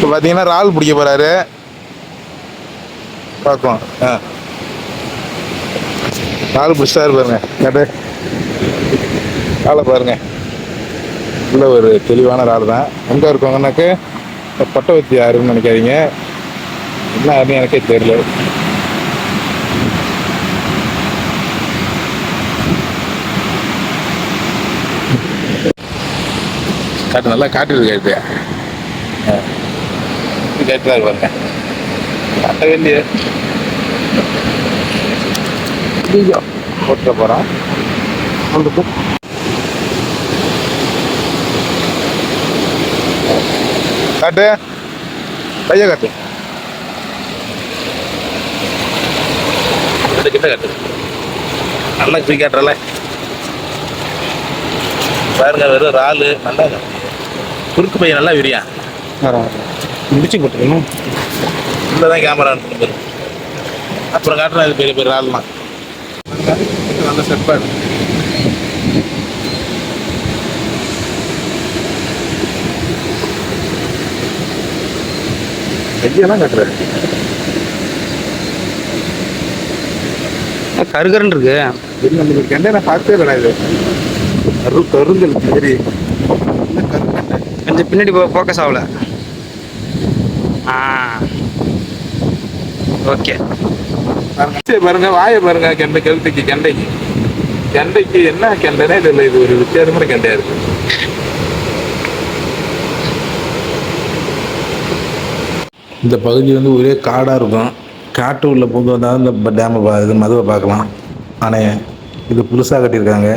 இப்போ பார்த்தீங்கன்னா இறால் பிடிக்க போறாரு. பார்க்கலாம். இறால் பிடிச்சாரு பாருங்க. கேட்டு இறாலை பாருங்க. உள்ள ஒரு தெளிவான இறால் தான். எங்கே இருக்கவங்கன்னாக்க பட்டவத்தி யாருன்னு நினைக்காதீங்க. என்ன யாருன்னு எனக்கே தெரியல. காட்டு நல்லா காட்டிருக்கு. கேட்டுதான் பாருங்க. காட்ட வேண்டிய போட்டு போறான். காட்டு பைய காட்டு கிட்ட காட்டு. நல்லா தூக்கி காட்டுறல பாருங்க. வெறும் இறாலு நல்லா குறுக்கு பையன் நல்லா விரியா முடிச்சு போட்டுருக்கணும். உள்ளதான் கேமரா அனுப்பணும். அப்புறம் காட்டுறேன். இது பெரிய பெரிய இறால்லாம் நல்ல செட்பாடு. கையெல்லாம் காட்டுறாரு. கருகருன்னு இருக்கு. நம்மளுக்கு என்ன நான் பார்த்தே இல்லை. இது கருங்கல் சரி. கொஞ்சம் பின்னாடி ஃபோக்கஸ் ஆகல. ஓகே பாருங்க. வாயை பாருங்க. கெண்டை கழுத்துக்கு கெண்டைக்கு கெண்டைக்கு என்ன கெண்டைனே தெரியல. இது ஒரு வித்தியாசமான கெண்டையா இருக்கு. இந்த பகுதி வந்து ஒரே காடாக இருக்கும். காட்டு உள்ள பூந்து வந்தால் இந்த டேமை இது மதுவை பார்க்கலாம். ஆனால் இது புதுசாக கட்டியிருக்காங்க.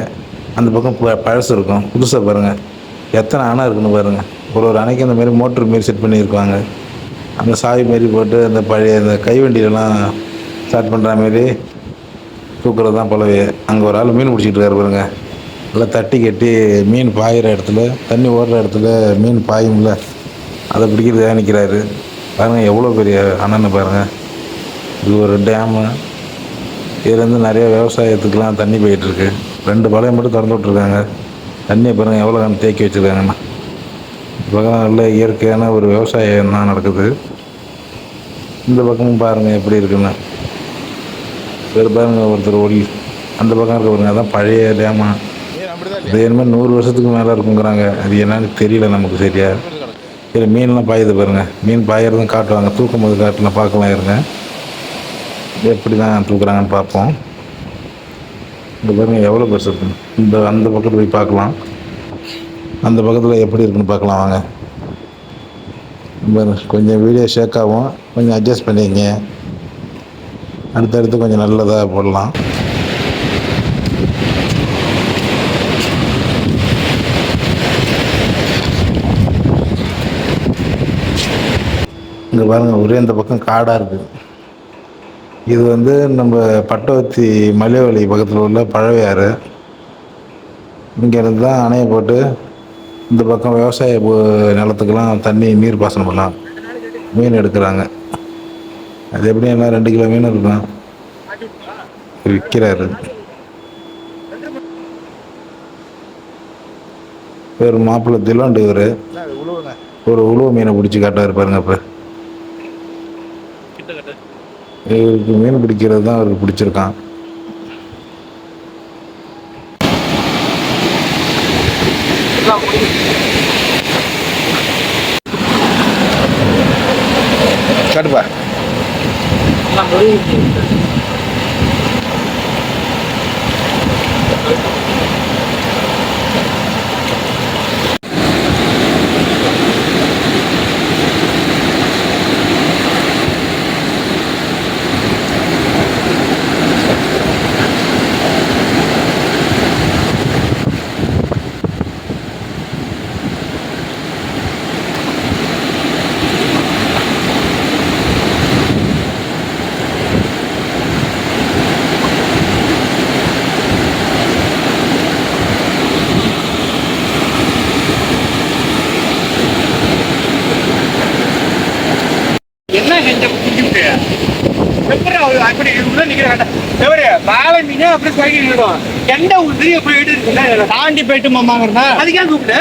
அந்த பக்கம் பழசு இருக்கும். புதுசாக பாருங்கள் எத்தனை அணை இருக்குன்னு பாருங்கள். ஒரு அணைக்கு அந்த மாரி மோட்ரு மாரி செட் பண்ணியிருக்காங்க. அந்த சாவி மாரி போட்டு அந்த பழைய அந்த கைவண்டியிலலாம் ஸ்டார்ட் பண்ணுற மாரி தூக்குறது தான் போலவே. அங்கே ஒரு ஆள் மீன் பிடிச்சிட்டு இருக்காரு பாருங்க. நல்லா தட்டி கட்டி மீன் பாயிற இடத்துல, தண்ணி ஓடுற இடத்துல மீன் பாயும்ல, அதை பிடிக்கிறதுக்காக நிற்கிறாரு பாருங்கள். எவ்வளோ பெரிய அணைன்னு பாருங்கள். இது ஒரு டேமு. இதுலேருந்து நிறைய விவசாயத்துக்கெலாம் தண்ணி போயிட்டுருக்கு. 2 பாளையம் மட்டும் திறந்து விட்ருக்காங்க. தண்ணியை பாருங்கள் எவ்வளோ தேக்கி வச்சுருக்காங்கண்ணா. பக்கம் நல்ல இயற்கையான ஒரு விவசாயம் தான் நடக்குது. இந்த பக்கமும் பாருங்கள் எப்படி இருக்குன்னு. வேறு பாருங்கள் ஒருத்தர் ஓடி அந்த பக்கம் இருக்க பாருங்க. அதான் பழைய டேமா. இது என்ன 100 வருஷத்துக்கு மேலே இருக்குங்கிறாங்க. அது என்னன்னு தெரியல நமக்கு சரியா. சரி மீன்லாம் பாயுது பாருங்கள். மீன் பாயறதும் காட்டுவாங்க. தூக்கும் போது காட்டலாம் பார்க்கலாம். இருங்க எப்படி தான் தூக்குறாங்கன்னு பார்ப்போம். இந்த பாருங்கள் எவ்வளோ பெருசு இருக்குன்னு. அந்த பக்கத்தில் போய் பார்க்கலாம். அந்த பக்கத்தில் எப்படி இருக்குன்னு பார்க்கலாம் வாங்க. கொஞ்சம் வீடியோ ஷேக் ஆகும். கொஞ்சம் அட்ஜஸ்ட் பண்ணிக்கங்க. அடுத்தடுத்து கொஞ்சம் நல்லதாக போடலாம். இங்கே பாருங்கள் ஒரே இந்த பக்கம் காடாக இருக்குது. இது வந்து நம்ம பட்டவத்தி மலைவழி பக்கத்தில் உள்ள பழவையாறு. இங்கேருந்து தான் அணையை போட்டு இந்த பக்கம் விவசாய நிலத்துக்கெல்லாம் தண்ணி நீர் பாசனம் பண்ணலாம். மீன் எடுக்கிறாங்க. அது எப்படி என்ன 2 கிலோ மீன் இருக்கும். விற்கிறாரு. ஒரு மாப்பிள்ளை திலோண்டு இவர் ஒரு உழுவ மீனை பிடிச்சி காட்டாரு பாருங்க. இப்போ இவருக்கு மீன் பிடிக்கிறது தான் அவருக்கு பிடிச்சிருக்கான். கடுப்பா தாண்டி போயிட்டு மாமாங்கிறதா அதுக்கே கூப்பிட்டு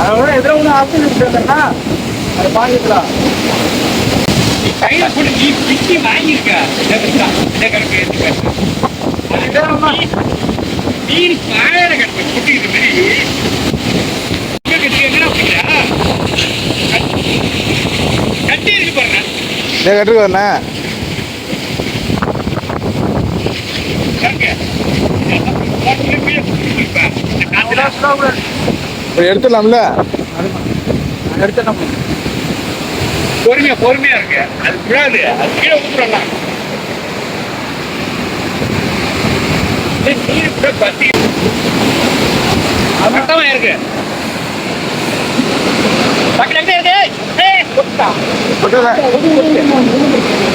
அதோட எதிர ஒன்று ஆப்ஷன் இருக்குதுன்னா அதை வாங்கிக்கலாம். நீ கையில் போட்டு நீ பிச்சு வாங்கியிருக்க இதை கணக்கு ஏற்றுக்க. மீன் பாயிர கணக்கு குட்டிக்கிற மாதிரி என்ன அப்படியா கட்டி இருக்கு பாருங்க. இதை கட்டுக்கு வரண்ணே. எடுத்துடலாம்ல. பொறுமையா இருக்கு. அது விழாது, அது கீழே ஊத்துறலாம். மட்டமா இருக்கு.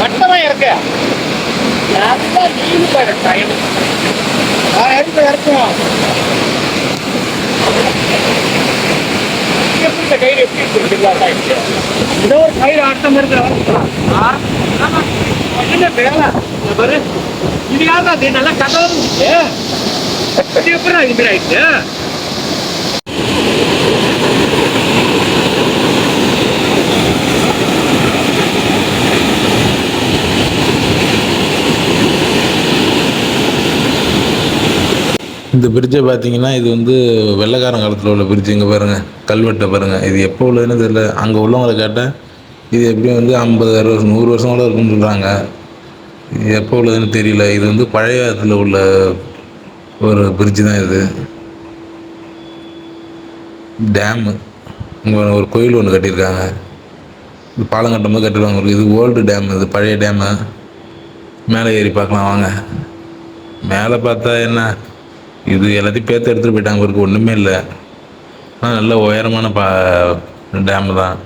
மட்டமா இருக்கு. கயிறு எப்படி ஏதோ ஒரு கயிறு ஆட்டம் இருக்கிற பாரு. இது யாரா அது நல்லா கதவு இது எப்படி இது மாதிரி ஆயிடுச்சு. இந்த பிரிட்ஜை பார்த்தீங்கன்னா இது வந்து வெள்ளைக்காரன் காலத்தில் உள்ள பிரிட்ஜ். இங்கே பாருங்கள், கல்வெட்டை பாருங்கள். இது எப்போ உள்ளதுன்னு தெரியல. அங்கே உள்ளவங்களை கேட்டால் இது எப்படியும் வந்து 50, 60, 100 வருஷம் கூட இருக்குன்னு சொல்கிறாங்க. இது எப்போ உள்ளதுன்னு தெரியல. இது வந்து பழைய காலத்தில் உள்ள ஒரு பிரிட்ஜு தான் இது. டேமு இங்கே ஒரு கோயில் ஒன்று கட்டியிருக்காங்க. இது பாலம் கட்டும்போது கட்டிடுவாங்க. இது ஓல்டு டேம், இது பழைய டேமு. மேலே ஏறி பார்க்கலாம் வாங்க. மேலே பார்த்தா என்ன, இது எல்லாத்தையும் பேர்த்து எடுத்துகிட்டு போயிட்டாங்க. இருக்கு ஒன்றுமே இல்லை. ஆனால் நல்ல உயரமான டேமு தான்.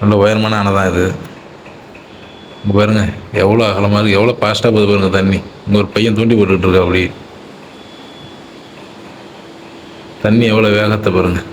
நல்ல உயரமான அணை தான் இது. இங்கே பாருங்கள் எவ்வளோ அகலமாக இருக்குது, எவ்வளோ ஃபாஸ்ட்டாக போகுது பாருங்கள் தண்ணி. இங்கே ஒரு பையன் தூண்டி போட்டுட்ருக்கா. அப்படி தண்ணி எவ்வளோ வேகத்தை பாருங்கள்.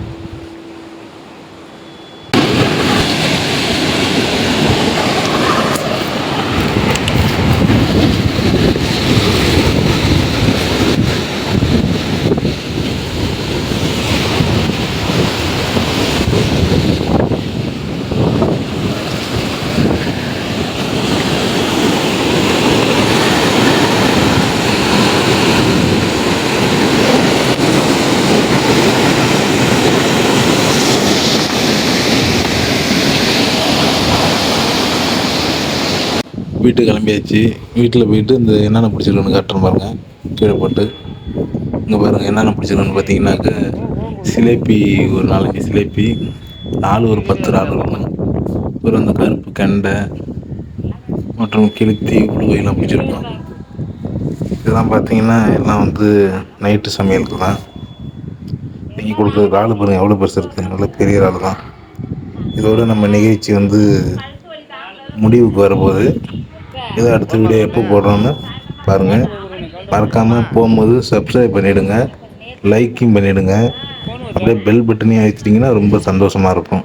வீட்டுக்கு கிளம்பியாச்சு. வீட்டில் போயிட்டு இந்த என்னென்ன பிடிச்சிருக்குன்னு காட்டுறேன் பாருங்கள். கீழே போட்டு இங்கே பாருங்கள் என்னென்ன பிடிச்சிருக்குன்னு பார்த்தீங்கன்னாக்க சிலேபி ஒரு 4-5 சிலேபி, ஒரு 10 இறால் இருக்கும். அப்புறம் அந்த கருப்பு கெண்டை மற்றும் கிழுத்தி உழுவையெல்லாம் பிடிச்சிருக்கோம். இதெல்லாம் பார்த்தீங்கன்னா எல்லாம் வந்து நைட்டு சமையலுக்கு தான். நீங்கள் கொடுக்குற இறால் பாருங்கள் எவ்வளோ பெருசு இருக்குது. நல்ல பெரிய இறால் தான். இதோடு நம்ம நிகழ்ச்சி வந்து முடிவுக்கு வரும்போது இதை அடுத்த வீடியோ எப்போ போடுறோன்னு பாருங்கள். மறக்காமல் போகும்போது சப்ஸ்கிரைப் பண்ணிவிடுங்க, லைக்கும் பண்ணிவிடுங்க. அப்படியே பெல் பட்டனையும் அழுத்திட்டிங்கன்னா ரொம்ப சந்தோஷமாக இருக்கும்.